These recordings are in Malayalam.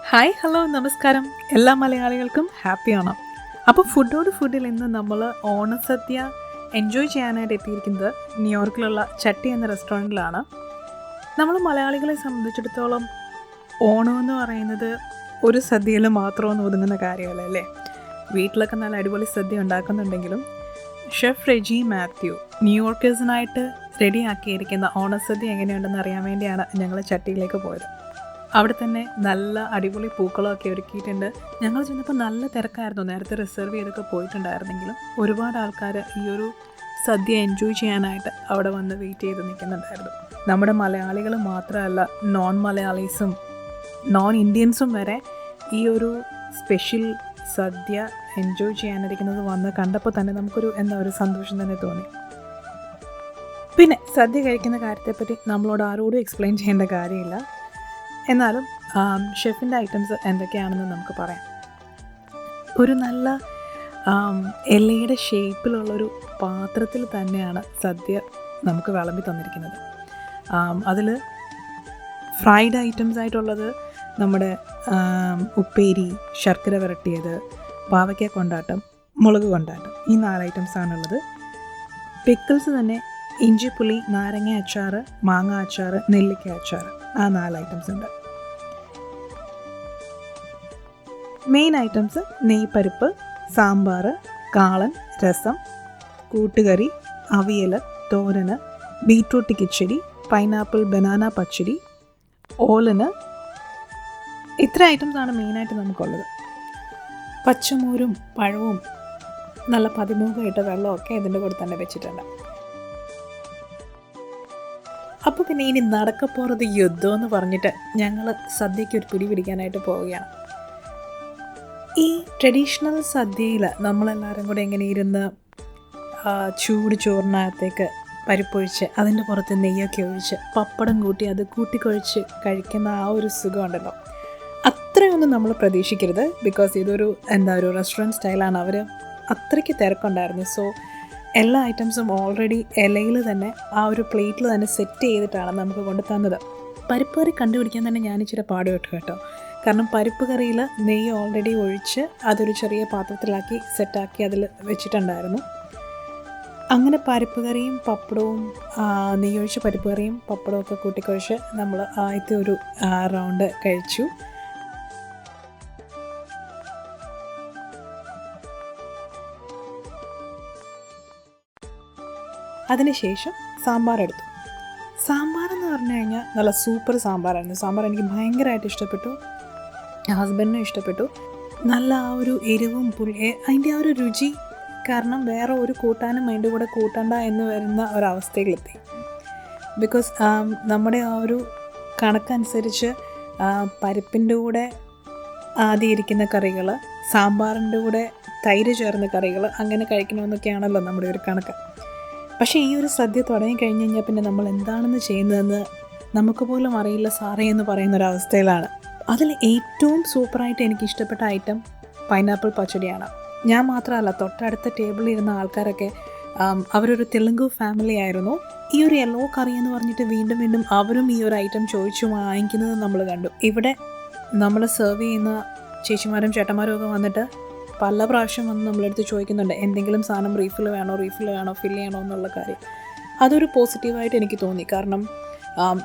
ഹായ് ഹലോ നമസ്കാരം. എല്ലാ മലയാളികൾക്കും ഹാപ്പി ഓണം. അപ്പോൾ ഫുഡിൽ ഇന്ന് നമ്മൾ ഓണസദ്യ എൻജോയ് ചെയ്യാനായിട്ട് എത്തിയിരിക്കുന്നത് ന്യൂയോർക്കിലുള്ള ചട്ടി എന്ന റെസ്റ്റോറൻറ്റിലാണ്. നമ്മൾ മലയാളികളെ സംബന്ധിച്ചിടത്തോളം ഓണം എന്ന് പറയുന്നത് ഒരു സദ്യയിൽ മാത്രമൊന്നും ഒതുങ്ങുന്ന കാര്യമല്ല അല്ലേ. വീട്ടിലൊക്കെ നല്ല അടിപൊളി സദ്യ ഉണ്ടാക്കുന്നുണ്ടെങ്കിലും ഷെഫ് റെജി മാത്യു ന്യൂയോർക്കേഴ്സിനായിട്ട് റെഡിയാക്കിയിരിക്കുന്ന ഓണസദ്യ എങ്ങനെയുണ്ടെന്ന് അറിയാൻ വേണ്ടിയാണ് ഞങ്ങൾ ചട്ടിയിലേക്ക് പോയത്. അവിടെ തന്നെ നല്ല അടിപൊളി പൂക്കളമൊക്കെ ഒരുക്കിയിട്ടുണ്ട്. ഞങ്ങൾ ചെന്നപ്പോൾ നല്ല തിരക്കായിരുന്നു. നേരത്തെ റിസർവ് ചെയ്തൊക്കെ പോയിട്ടുണ്ടായിരുന്നെങ്കിലും ഒരുപാട് ആൾക്കാർ ഈ ഒരു സദ്യ എൻജോയ് ചെയ്യാനായിട്ട് അവിടെ വന്ന് വെയിറ്റ് ചെയ്ത് നിൽക്കുന്നുണ്ടായിരുന്നു. നമ്മുടെ മലയാളികൾ മാത്രമല്ല, നോൺ മലയാളീസും നോൺ ഇന്ത്യൻസും വരെ ഈ ഒരു സ്പെഷ്യൽ സദ്യ എൻജോയ് ചെയ്യാനിരിക്കുന്നത് വന്ന് കണ്ടപ്പോൾ തന്നെ നമുക്കൊരു ഒരു സന്തോഷം തന്നെ തോന്നി. പിന്നെ സദ്യ കഴിക്കുന്ന കാര്യത്തെപ്പറ്റി നമ്മളോട് ആരോടും എക്സ്പ്ലെയിൻ ചെയ്യേണ്ട കാര്യമില്ല. എന്നാലും ഷെഫിൻ്റെ ഐറ്റംസ് എന്തൊക്കെയാണെന്ന് നമുക്ക് പറയാം. ഒരു നല്ല ഇലയുടെ ഷേപ്പിലുള്ളൊരു പാത്രത്തിൽ തന്നെയാണ് സദ്യ നമുക്ക് വിളമ്പി തന്നിരിക്കുന്നത്. അതിൽ ഫ്രൈഡ് ഐറ്റംസ് ആയിട്ടുള്ളത് നമ്മുടെ ഉപ്പേരി, ശർക്കര വരട്ടിയത്, പാവയ്ക്ക കൊണ്ടാട്ടം, മുളക് കൊണ്ടാട്ടം, ഈ 4 ഐറ്റംസാണുള്ളത്. പിക്കിൾസ് തന്നെ ഇഞ്ചിപ്പുളി, നാരങ്ങ അച്ചാർ, മാങ്ങ അച്ചാർ, നെല്ലിക്ക അച്ചാർ, ആ 4 ഐറ്റംസ് ഉണ്ട്. മെയിൻ ഐറ്റംസ് നെയ്പരിപ്പ്, സാമ്പാർ, കാളൻ, രസം, കൂട്ടുകറി, അവിയൽ, തോരന്, ബീട്രൂട്ട് കിച്ചടി, പൈനാപ്പിൾ ബനാന പച്ചടി, ഓലന്, ഇത്ര ഐറ്റംസാണ് മെയിനായിട്ട് നമുക്കുള്ളത്. പച്ചമോരും പഴവും നല്ല പതിമുഖമായിട്ട് വെള്ളമൊക്കെ ഇതിൻ്റെ കൂടെ തന്നെ വെച്ചിട്ടുണ്ട്. അപ്പോൾ പിന്നെ ഇനി നടക്കപ്പോറത് യുദ്ധം എന്ന് പറഞ്ഞിട്ട് ഞങ്ങൾ സദ്യയ്ക്ക് ഒരു പിടി പിടിക്കാനായിട്ട് പോവുകയാണ്. ഈ ട്രഡീഷണൽ സദ്യയിൽ നമ്മളെല്ലാവരും കൂടെ എങ്ങനെ ഇരുന്ന് ചൂട് ചോറിനകത്തേക്ക് പരിപ്പൊഴിച്ച് അതിൻ്റെ പുറത്ത് നെയ്യൊക്കെ ഒഴിച്ച് പപ്പടം കൂട്ടി അത് കൂട്ടിക്കൊഴിച്ച് കഴിക്കുന്ന ആ ഒരു സുഖമുണ്ടല്ലോ, അത്രയൊന്നും നമ്മൾ പ്രതീക്ഷിക്കരുത്. ബിക്കോസ് ഇതൊരു ഒരു റെസ്റ്റോറൻറ്റ് സ്റ്റൈലാണ്. അവർ അത്രയ്ക്ക് തിരക്കുണ്ടായിരുന്നു. സോ എല്ലാ ഐറ്റംസും ഓൾറെഡി ഇലയിൽ തന്നെ ആ ഒരു പ്ലേറ്റിൽ തന്നെ സെറ്റ് ചെയ്തിട്ടാണ് നമുക്ക് കൊണ്ട് തന്നത്. പരിപ്പ് കറി കണ്ടുപിടിക്കാൻ തന്നെ ഞാൻ ഇച്ചിരി പാടുപെട്ടു കേട്ടോ. കാരണം പരിപ്പ് കറിയിൽ നെയ്യ് ഓൾറെഡി ഒഴിച്ച് അതൊരു ചെറിയ പാത്രത്തിലാക്കി സെറ്റാക്കി അതിൽ വെച്ചിട്ടുണ്ടായിരുന്നു. അങ്ങനെ പരിപ്പ് കറിയും പപ്പടവും നെയ്യൊഴിച്ച് പരിപ്പ് കറിയും പപ്പടവും ഒക്കെ കൂട്ടിക്കൊഴിച്ച് നമ്മൾ ആദ്യത്തെ ഒരു റൗണ്ട് കഴിച്ചു. അതിനുശേഷം സാമ്പാർ എടുത്തു. സാമ്പാറെന്ന് പറഞ്ഞു കഴിഞ്ഞാൽ നല്ല സൂപ്പർ സാമ്പാറായിരുന്നു. സാമ്പാർ എനിക്ക് ഭയങ്കരമായിട്ട് ഇഷ്ടപ്പെട്ടു, ഹസ്ബൻഡിനും ഇഷ്ടപ്പെട്ടു. നല്ല ആ ഒരു എരിവും അതിൻ്റെ ആ ഒരു രുചി കാരണം വേറെ ഒരു കൂട്ടാനും അതിൻ്റെ കൂടെ കൂട്ടണ്ട എന്ന് വരുന്ന ഒരവസ്ഥയിലെത്തി. ബിക്കോസ് നമ്മുടെ ആ ഒരു കണക്കനുസരിച്ച് പരിപ്പിൻ്റെ കൂടെ ആദ്യം ഇരിക്കുന്ന കറികൾ, സാമ്പാറിൻ്റെ കൂടെ തൈര് ചേർന്ന കറികൾ അങ്ങനെ കഴിക്കണമെന്നൊക്കെയാണല്ലോ നമ്മുടെ ഒരു കണക്ക്. പക്ഷേ ഈ ഒരു സദ്യ തുടങ്ങിക്കഴിഞ്ഞ് കഴിഞ്ഞാൽ പിന്നെ നമ്മൾ എന്താണെന്ന് ചെയ്യുന്നതെന്ന് നമുക്ക് പോലും അറിയില്ല സാറേ എന്ന് പറയുന്നൊരവസ്ഥയിലാണ്. അതിൽ ഏറ്റവും സൂപ്പറായിട്ട് എനിക്ക് ഇഷ്ടപ്പെട്ട ഐറ്റം പൈനാപ്പിൾ പച്ചടിയാണ്. ഞാൻ മാത്രമല്ല, തൊട്ടടുത്ത ടേബിളിൽ ഇരുന്ന ആൾക്കാരൊക്കെ അവരൊരു തെലുങ്ക് ഫാമിലി ആയിരുന്നു. ഈ ഒരു യെല്ലോ കറി എന്ന് പറഞ്ഞിട്ട് വീണ്ടും വീണ്ടും അവരും ഈ ഒരു ഐറ്റം ചോദിച്ചു വാങ്ങിക്കുന്നത് നമ്മൾ കണ്ടു. ഇവിടെ നമ്മൾ സെർവ് ചെയ്യുന്ന ചേച്ചിമാരും ചേട്ടന്മാരും ഒക്കെ വന്നിട്ട് പല പ്രാവശ്യം വന്ന് നമ്മളെടുത്ത് ചോദിക്കുന്നുണ്ട് എന്തെങ്കിലും സാധനം റീഫിൽ വേണോ ഫില്ല് ചെയ്യണോ എന്നുള്ള കാര്യം. അതൊരു പോസിറ്റീവായിട്ട് എനിക്ക് തോന്നി. കാരണം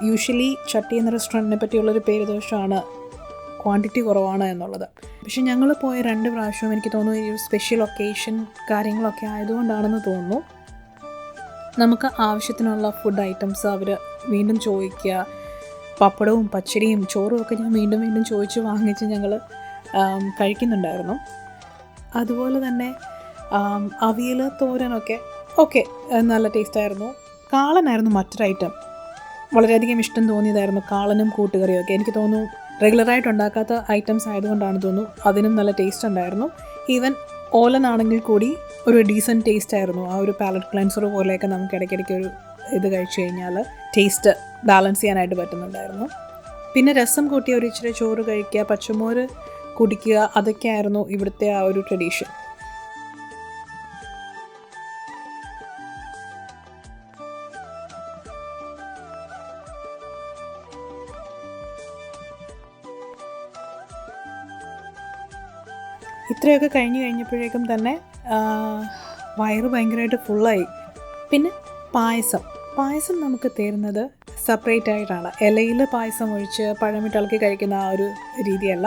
യൂഷ്വലി ചട്ടി എന്ന റെസ്റ്റോറൻറ്റിനെ പറ്റിയുള്ളൊരു പേര് ദോഷമാണ് ക്വാണ്ടിറ്റി കുറവാണ് എന്നുള്ളത്. പക്ഷെ ഞങ്ങൾ പോയ 2 പ്രാവശ്യവും എനിക്ക് തോന്നുന്നു ഈ ഒരു സ്പെഷ്യൽ ഒക്കേഷൻ കാര്യങ്ങളൊക്കെ ആയതുകൊണ്ടാണെന്ന് തോന്നുന്നു നമുക്ക് ആവശ്യത്തിനുള്ള ഫുഡ് ഐറ്റംസ് അവർ വീണ്ടും ചോദിക്കുക. പപ്പടവും പച്ചടിയും ചോറും ഒക്കെ ഞാൻ വീണ്ടും വീണ്ടും ചോദിച്ച് വാങ്ങിച്ച് ഞങ്ങൾ കഴിക്കുന്നുണ്ടായിരുന്നു. അതുപോലെ തന്നെ അവിയൽ, തോരനൊക്കെ ഓക്കെ, നല്ല ടേസ്റ്റായിരുന്നു. കാളനായിരുന്നു മറ്റൊരു ഐറ്റം. വളരെയധികം ഇഷ്ടം തോന്നിയതായിരുന്നു കാളനും കൂട്ടുകറിയൊക്കെ. എനിക്ക് തോന്നുന്നു റെഗുലറായിട്ട് ഉണ്ടാക്കാത്ത ഐറ്റംസ് ആയതുകൊണ്ടാണ് തോന്നുന്നു അതിനും നല്ല ടേസ്റ്റ് ഉണ്ടായിരുന്നു. ഈവൻ ഓലനാണെങ്കിൽ കൂടി ഒരു ഡീസൻറ്റ് ടേസ്റ്റ് ആയിരുന്നു. ആ ഒരു പാലറ്റ് ക്ലെൻസർ പോലെയൊക്കെ നമുക്ക് ഇടയ്ക്കിടയ്ക്ക് ഒരു ഇത് കഴിച്ചു കഴിഞ്ഞാൽ ടേസ്റ്റ് ബാലൻസ് ചെയ്യാനായിട്ട് പറ്റുന്നുണ്ടായിരുന്നു. പിന്നെ രസം കൂട്ടിയ ഒരു ഇച്ചിരി ചോറ് കഴിക്കുക, പച്ചമോര് കുടിക്കുക, അതൊക്കെയായിരുന്നു ഇവിടുത്തെ ആ ഒരു ട്രഡീഷൻ. ഇത്രയൊക്കെ കഴിഞ്ഞപ്പോഴേക്കും തന്നെ വയറ് ഭയങ്കരമായിട്ട് ഫുള്ളായി. പിന്നെ പായസം നമുക്ക് തരുന്നത് സെപ്പറേറ്റ് ആയിട്ടാണ്. ഇലയിൽ പായസം ഒഴിച്ച് പഴമിട്ടിളക്കി കഴിക്കുന്ന ആ ഒരു രീതിയല്ല.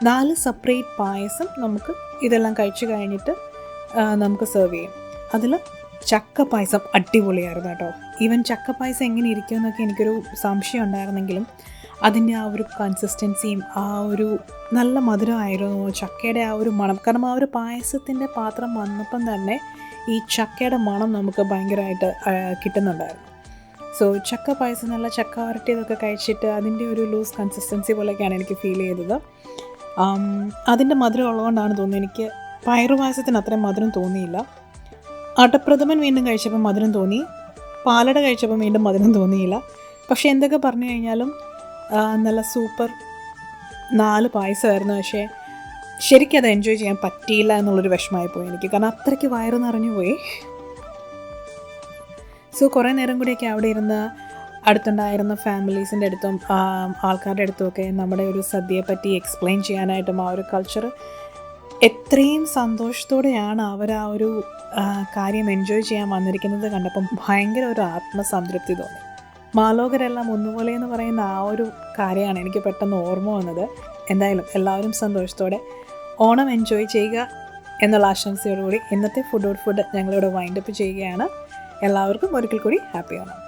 4 സെപ്പറേറ്റ് പായസം നമുക്ക് ഇതെല്ലാം കഴിച്ച് കഴിഞ്ഞിട്ട് നമുക്ക് സെർവ് ചെയ്യും. അതിൽ ചക്ക പായസം അടിപൊളിയായിരുന്നു കേട്ടോ. ഈവൻ ചക്ക പായസം എങ്ങനെ ഇരിക്കുമെന്നൊക്കെ എനിക്കൊരു സംശയം ഉണ്ടായിരുന്നെങ്കിലും അതിൻ്റെ ആ ഒരു കൺസിസ്റ്റൻസിയും ആ ഒരു നല്ല മധുരമായിരുന്നു, ചക്കയുടെ ആ ഒരു മണം. കാരണം ആ ഒരു പായസത്തിൻ്റെ പാത്രം വന്നപ്പം തന്നെ ഈ ചക്കയുടെ മണം നമുക്ക് ഭയങ്കരമായിട്ട് കിട്ടുന്നുണ്ടായിരുന്നു. സോ ചക്ക പായസം, നല്ല ചക്ക വരട്ടിയതൊക്കെ കഴിച്ചിട്ട് അതിൻ്റെ ഒരു ലൂസ് കൺസിസ്റ്റൻസി പോലെയൊക്കെയാണ് എനിക്ക് ഫീൽ ചെയ്തത്. അതിൻ്റെ മധുരം ഉള്ളതുകൊണ്ടാണ് തോന്നുന്നത് എനിക്ക് പയറു പായസത്തിന് അത്രയും മധുരം തോന്നിയില്ല. അടപ്രഥമൻ വീണ്ടും കഴിച്ചപ്പോൾ മധുരം തോന്നി, പാലട കഴിച്ചപ്പോൾ വീണ്ടും മധുരം തോന്നിയില്ല. പക്ഷേ എന്തൊക്കെ പറഞ്ഞു കഴിഞ്ഞാലും നല്ല സൂപ്പർ 4 പായസമായിരുന്നു. പക്ഷേ ശരിക്കും അത് എൻജോയ് ചെയ്യാൻ പറ്റിയില്ല എന്നുള്ളൊരു വിഷമമായി പോയി എനിക്ക്, കാരണം അത്രയ്ക്ക് വയറ് നിറഞ്ഞു പോയി. സോ കുറേ നേരം കൂടിയൊക്കെ അവിടെ ഇരുന്ന് അടുത്തുണ്ടായിരുന്ന ഫാമിലീസിൻ്റെ അടുത്തും ആൾക്കാരുടെ അടുത്തുമൊക്കെ നമ്മുടെ ഒരു സദ്യയെപ്പറ്റി എക്സ്പ്ലെയിൻ ചെയ്യാനായിട്ടും ആ ഒരു കൾച്ചർ എത്രയും സന്തോഷത്തോടെയാണ് അവർ ആ ഒരു കാര്യം എൻജോയ് ചെയ്യാൻ വന്നിരിക്കുന്നത് കണ്ടപ്പം ഭയങ്കര ഒരു ആത്മസംതൃപ്തി തോന്നി. മാലോകരെല്ലാം ഒന്നുപോലെ എന്ന് പറയുന്ന ആ ഒരു കാര്യമാണ് എനിക്ക് പെട്ടെന്ന് ഓർമ്മ വന്നത്. എന്തായാലും എല്ലാവരും സന്തോഷത്തോടെ ഓണം എൻജോയ് ചെയ്യുക എന്നുള്ള ആശംസയോടുകൂടി ഇന്നത്തെ ഫുഡ് ഞങ്ങളിവിടെ വൈൻഡപ്പ് ചെയ്യുകയാണ്. എല്ലാവർക്കും ഒരിക്കൽ കൂടി ഹാപ്പി ഓണം.